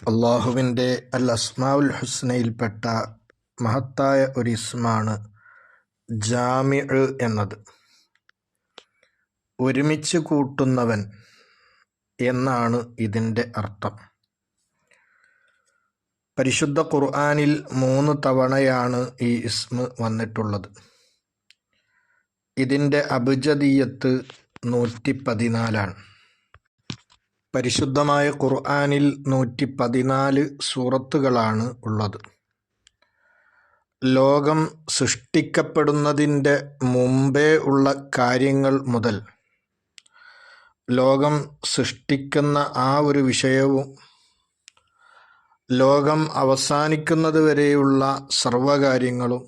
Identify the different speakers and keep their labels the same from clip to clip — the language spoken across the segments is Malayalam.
Speaker 1: അള്ളാഹുവിൻ്റെ അൽ അസ്മാഉൽ ഹുസ്നയിൽപ്പെട്ട മഹത്തായ ഒരു ഇസ്മാണ് ജാമിഉ എന്നത്. ഒരുമിച്ച് കൂട്ടുന്നവൻ എന്നാണ് ഇതിൻ്റെ അർത്ഥം. പരിശുദ്ധ ഖുർആനിൽ 3 തവണയാണ് ഈ ഇസ്മ വന്നിട്ടുള്ളത്. ഇതിൻ്റെ അബ്ജദിയ്യത്ത് 114 പരിശുദ്ധമായ ഖുർആനിൽ 114 സൂറത്തുകളാണ് ഉള്ളത്. ലോകം സൃഷ്ടിക്കപ്പെടുന്നതിൻ്റെ മുമ്പേ ഉള്ള കാര്യങ്ങൾ മുതൽ ലോകം സൃഷ്ടിക്കുന്ന ആ ഒരു വിഷയവും ലോകം അവസാനിക്കുന്നത് വരെയുള്ള സർവകാര്യങ്ങളും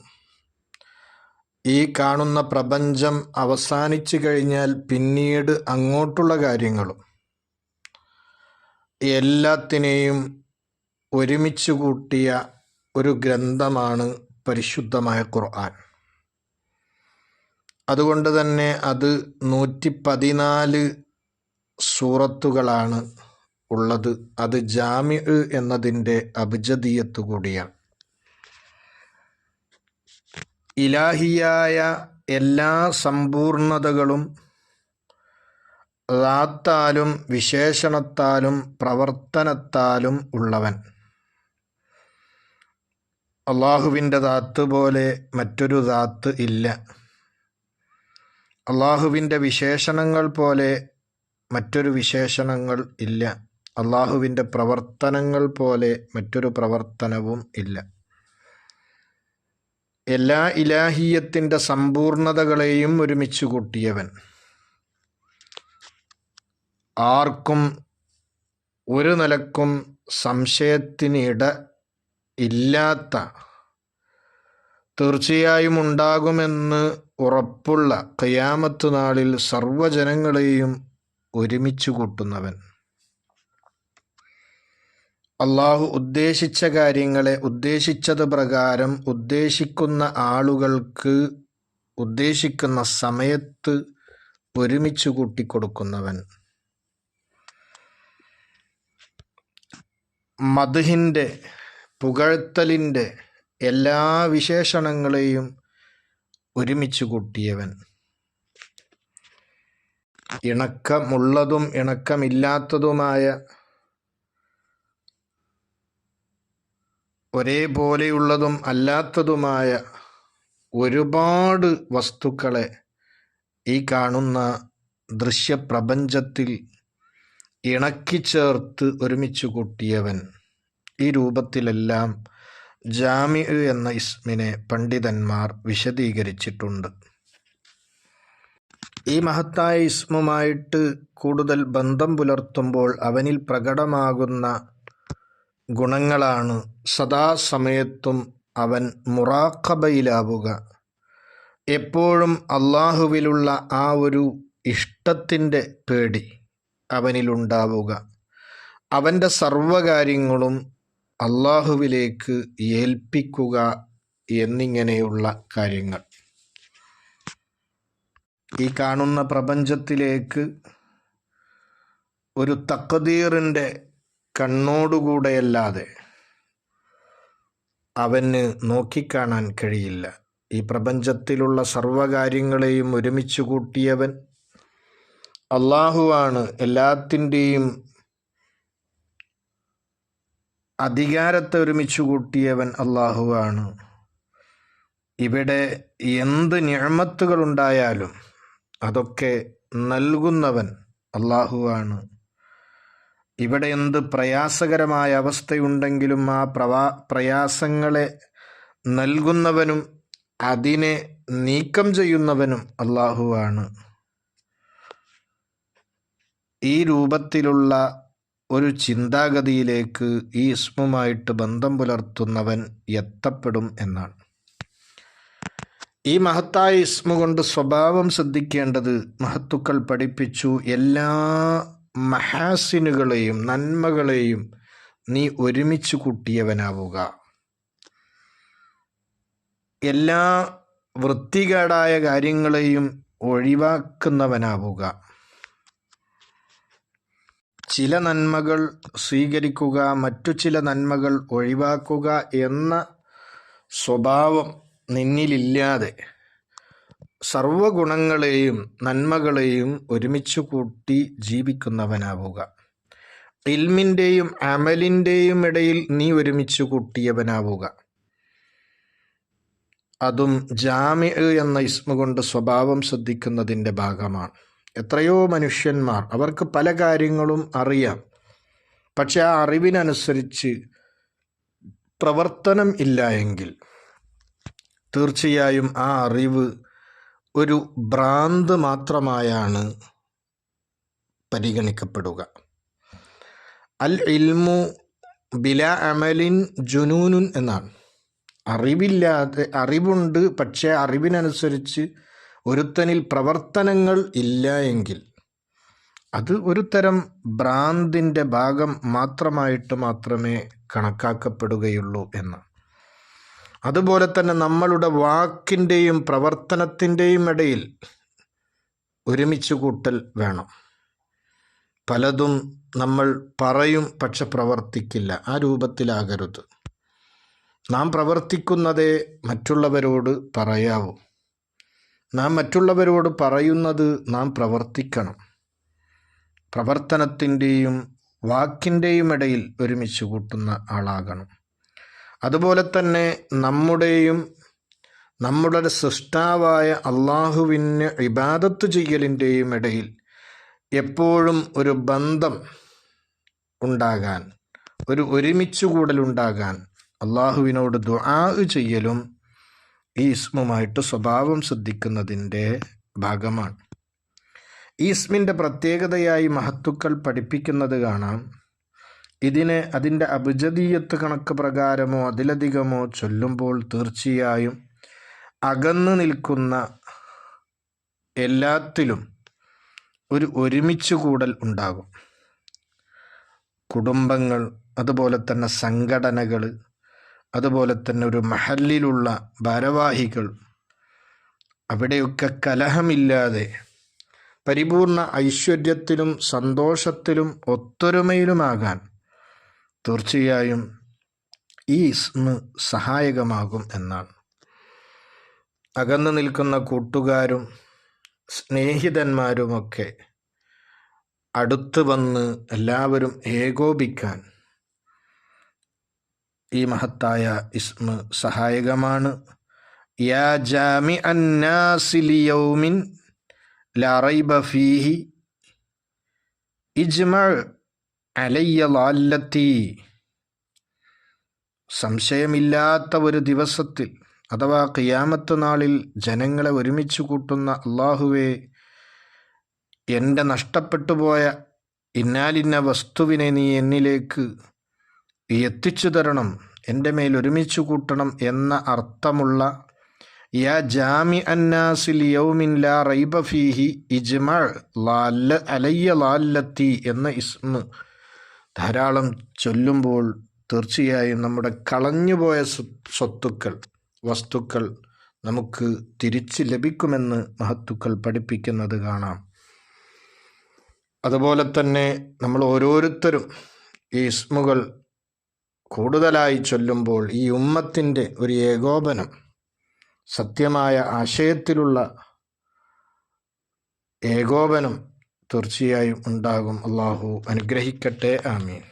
Speaker 1: ഈ കാണുന്ന പ്രപഞ്ചം അവസാനിച്ചു കഴിഞ്ഞാൽ പിന്നീട് അങ്ങോട്ടുള്ള കാര്യങ്ങളും എല്ലാത്തിനെയും ഒരുമിച്ച് കൂട്ടിയ ഒരു ഗ്രന്ഥമാണ് പരിശുദ്ധമായ ഖുർആൻ. അതുകൊണ്ട് തന്നെ അത് 114 സൂറത്തുകളാണ് ഉള്ളത്. അത് ജാമിഉ എന്നതിൻ്റെ അബ്ജദിയ്യത്ത് കൂടിയാണ്. ഇലാഹിയായ എല്ലാ സമ്പൂർണതകളും ദാത്താലും വിശേഷണത്താലും പ്രവർത്തനത്താലും ഉള്ളവൻ. അള്ളാഹുവിൻ്റെ ദാത്ത് പോലെ മറ്റൊരു ദാത്ത് ഇല്ല. അള്ളാഹുവിൻ്റെ വിശേഷണങ്ങൾ പോലെ മറ്റൊരു വിശേഷണങ്ങൾ ഇല്ല. അള്ളാഹുവിൻ്റെ പ്രവർത്തനങ്ങൾ പോലെ മറ്റൊരു പ്രവർത്തനവും ഇല്ല. എല്ലാ ഇലാഹിയത്തിൻ്റെ സമ്പൂർണതകളെയും ഒരുമിച്ച് കൂട്ടിയവൻ. ആർക്കും ഒരു നിലക്കും സംശയത്തിനിട ഇല്ലാത്ത, തീർച്ചയായും ഉണ്ടാകുമെന്ന് ഉറപ്പുള്ള ഖിയാമത്ത് നാളിൽ സർവ്വജനങ്ങളെയും ഒരുമിച്ച് കൂട്ടുന്നവൻ. അള്ളാഹു ഉദ്ദേശിച്ച കാര്യങ്ങളെ ഉദ്ദേശിച്ചത് പ്രകാരം ഉദ്ദേശിക്കുന്ന ആളുകൾക്ക് ഉദ്ദേശിക്കുന്ന സമയത്ത് ഒരുമിച്ച് കൂട്ടിക്കൊടുക്കുന്നവൻ. മദ്ഹിൻ്റെ, പുകഴ്ത്തലിൻ്റെ എല്ലാ വിശേഷണങ്ങളെയും ഒരുമിച്ച് കൂട്ടിയവൻ. ഇണക്കമുള്ളതും ഇണക്കമില്ലാത്തതുമായ, ഒരേപോലെയുള്ളതും അല്ലാത്തതുമായ ഒരുപാട് വസ്തുക്കളെ ഈ കാണുന്ന ദൃശ്യപ്രപഞ്ചത്തിൽ ഇണക്കിച്ചേർത്ത് ഒരുമിച്ച് കൂട്ടിയവൻ. ഈ രൂപത്തിലെല്ലാം ജാമിഉ എന്ന ഇസ്മിനെ പണ്ഡിതന്മാർ വിശദീകരിച്ചിട്ടുണ്ട്. ഈ മഹത്തായ ഇസ്മുമായിട്ട് കൂടുതൽ ബന്ധം പുലർത്തുമ്പോൾ അവനിൽ പ്രകടമാകുന്ന ഗുണങ്ങളാണ് സദാസമയത്തും അവൻ മുറാഖബയിലാവുക, എപ്പോഴും അള്ളാഹുവിലുള്ള ആ ഒരു ഇഷ്ടത്തിൻ്റെ പേടി അവനിലുണ്ടാവുക, അവൻ്റെ സർവകാര്യങ്ങളും അള്ളാഹുവിലേക്ക് ഏൽപ്പിക്കുക എന്നിങ്ങനെയുള്ള കാര്യങ്ങൾ. ഈ കാണുന്ന പ്രപഞ്ചത്തിലേക്ക് ഒരു തഖ്ദീറിൻ്റെ കണ്ണോടുകൂടെയല്ലാതെ അവന് നോക്കിക്കാണാൻ കഴിയില്ല. ഈ പ്രപഞ്ചത്തിലുള്ള സർവകാര്യങ്ങളെയും ഒരുമിച്ച് കൂട്ടിയവൻ അള്ളാഹുവാണ്. എല്ലാത്തിൻ്റെയും അധികാരത്തെ ഒരുമിച്ച് കൂട്ടിയവൻ അള്ളാഹുവാണ്. ഇവിടെ എന്ത് നിഅമത്തുകളുണ്ടായാലും അതൊക്കെ നൽകുന്നവൻ അള്ളാഹുവാണ്. ഇവിടെ എന്ത് പ്രയാസകരമായ അവസ്ഥയുണ്ടെങ്കിലും ആ പ്രയാസങ്ങളെ നൽകുന്നവനും അതിനെ നീക്കം ചെയ്യുന്നവനും അള്ളാഹുവാണ്. ഈ രൂപത്തിലുള്ള ഒരു ചിന്താഗതിയിലേക്ക് ഈ ഇസ്മുമായിട്ട് ബന്ധം പുലർത്തുന്നവൻ എത്തപ്പെടും എന്നാണ്. ഈ മഹത്തായ ഇസ്മു കൊണ്ട് സ്വഭാവം ശ്രദ്ധിക്കേണ്ടത് മഹത്തുക്കൾ പഠിപ്പിച്ചു. എല്ലാ മഹാസിനുകളെയും നന്മകളെയും നീ ഒരുമിച്ച് കൂട്ടിയവനാവുക. എല്ലാ വൃത്തികേടായ കാര്യങ്ങളെയും ഒഴിവാക്കുന്നവനാവുക. ചില നന്മകൾ സ്വീകരിക്കുക, മറ്റു ചില നന്മകൾ ഒഴിവാക്കുക എന്ന സ്വഭാവം നിന്നിലില്ലാതെ സർവഗുണങ്ങളെയും നന്മകളെയും ഒരുമിച്ച് കൂട്ടി ജീവിക്കുന്നവനാവുക. ഇൽമിൻ്റെയും അമലിൻ്റെയും ഇടയിൽ നീ ഒരുമിച്ച് കൂട്ടിയവനാവുക. അതും ജാമി എന്ന ഇസ്മ കൊണ്ട് സ്വഭാവം ശ്രദ്ധിക്കുന്നതിൻ്റെ ഭാഗമാണ്. എത്രയോ മനുഷ്യന്മാർ, അവർക്ക് പല കാര്യങ്ങളും അറിയാം, പക്ഷെ ആ അറിവിനനുസരിച്ച് പ്രവർത്തനം ഇല്ല എങ്കിൽ തീർച്ചയായും ആ അറിവ് ഒരു ഭ്രാന്ത് മാത്രമായാണ് പരിഗണിക്കപ്പെടുക. അൽ ഇൽമു ബിലാ അമലിൻ ജുനൂനുൻ എന്നാണ്. അറിവുണ്ട്, പക്ഷേ അറിവിനനുസരിച്ച് ഒരുത്തനിൽ പ്രവർത്തനങ്ങൾ ഇല്ല എങ്കിൽ അത് ഒരു തരം ഭ്രാന്തിൻ്റെ ഭാഗം മാത്രമേ കണക്കാക്കപ്പെടുകയുള്ളൂ എന്ന്. അതുപോലെ തന്നെ നമ്മളുടെ വാക്കിൻ്റെയും പ്രവർത്തനത്തിൻ്റെയും ഇടയിൽ ഒരുമിച്ച് കൂട്ടൽ വേണം. പലതും നമ്മൾ പറയും, പക്ഷെ പ്രവർത്തിക്കില്ല. ആ രൂപത്തിലാകരുത്. നാം പ്രവർത്തിക്കുന്നതേ മറ്റുള്ളവരോട് പറയാവൂ. നാം മറ്റുള്ളവരോട് പറയുന്നത് നാം പ്രവർത്തിക്കണം. പ്രവർത്തനത്തിൻ്റെയും വാക്കിൻ്റെയും ഇടയിൽ ഒരുമിച്ച് കൂട്ടുന്ന ആളാകണം. അതുപോലെ തന്നെ നമ്മുടെ സൃഷ്ടാവായ അള്ളാഹുവിന് ഇബാദത്ത് ചെയ്യലിൻ്റെയും ഇടയിൽ എപ്പോഴും ഒരു ബന്ധം ഉണ്ടാകാൻ, ഒരു ഒരുമിച്ചുകൂടലുണ്ടാകാൻ അള്ളാഹുവിനോട് ദുആ ചെയ്യലും ഈ ഇസ്മുമായിട്ട് സ്വഭാവം ശ്രദ്ധിക്കുന്നതിൻ്റെ ഭാഗമാണ്. ഈ ഇസ്മിൻ്റെ പ്രത്യേകതയായി മഹത്തുക്കൾ പഠിപ്പിക്കുന്നത് കാണാം. ഇതിനെ അതിൻ്റെ അബ്ജദീയത്ത് കണക്ക് പ്രകാരമോ അതിലധികമോ ചൊല്ലുമ്പോൾ തീർച്ചയായും അകന്നു നിൽക്കുന്ന എല്ലാത്തിലും ഒരു ഒരുമിച്ച് കൂടൽ ഉണ്ടാകും. കുടുംബങ്ങൾ, അതുപോലെ തന്നെ സംഘടനകൾ, അതുപോലെ തന്നെ ഒരു മഹല്ലിലുള്ള ഭാരവാഹികൾ, അവിടെയൊക്കെ കലഹമില്ലാതെ പരിപൂർണ ഐശ്വര്യത്തിലും സന്തോഷത്തിലും ഒത്തൊരുമയിലുമാകാൻ തീർച്ചയായും ഈ ഇസ്മ സഹായകമാകും എന്നാണ്. അകന്നു നിൽക്കുന്ന കൂട്ടുകാരും സ്നേഹിതന്മാരുമൊക്കെ അടുത്ത് വന്ന് എല്ലാവരും ഏകോപിക്കാൻ ഈ മഹത്തായ ഇസ്മ സഹായകമാണ്. യാ ജാമിഅൻ നാസി ലിയൗമിൻ ലാ റൈബ ഫീഹി ഇജ്മഅ അലയ്യ ളാല്ലത്തി. സംശയമില്ലാത്ത ഒരു ദിവസത്തിൽ അഥവാ ഖിയാമത്ത് നാളിൽ ജനങ്ങളെ ഒരുമിച്ച് കൂട്ടുന്ന അള്ളാഹുവേ, എൻ്റെ നഷ്ടപ്പെട്ടുപോയ ഇന്നാലിന്ന വസ്തുവിനെ നീ എന്നിലേക്ക് എത്തിച്ചു തരണം, എൻ്റെ മേൽ ഒരുമിച്ച് കൂട്ടണം എന്ന അർത്ഥമുള്ള യാ ജാമിഅൻ നാസി ലിയൗമിൻ ലാ റൈബ ഫീഹി ഇജ്മഅ അലയ്യ ളാല്ലത്തി എന്ന ഇസ്മ ധാരാളം ചൊല്ലുമ്പോൾ തീർച്ചയായും നമ്മുടെ കളഞ്ഞുപോയ വസ്തുക്കൾ നമുക്ക് തിരിച്ച് ലഭിക്കുമെന്ന് മഹത്തുക്കൾ പഠിപ്പിക്കുന്നത് കാണാം. അതുപോലെ തന്നെ നമ്മൾ ഓരോരുത്തരും ഈ ഇസ്മുകൾ കൂടുതലായി ചൊല്ലുമ്പോൾ ഈ ഉമ്മത്തിൻ്റെ ഒരു ഏകോപനം, സത്യമായ ആശയത്തിലുള്ള ഏകോപനം തീർച്ചയായും ഉണ്ടാകും. അള്ളാഹു അനുഗ്രഹിക്കട്ടെ. ആമീൻ.